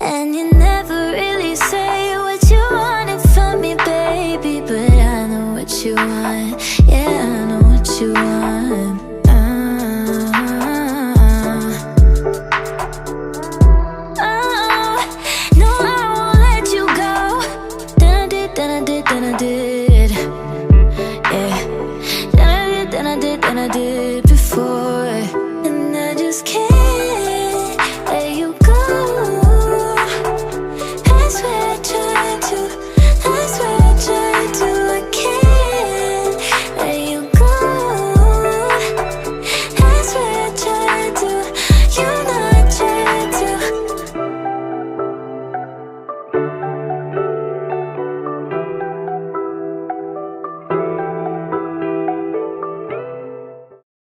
And you never really say what you wanted from me, baby, but I know what you want. Yeah, I know what you want. Oh, no, I won't let you go. Then I did. Yeah. Then I did.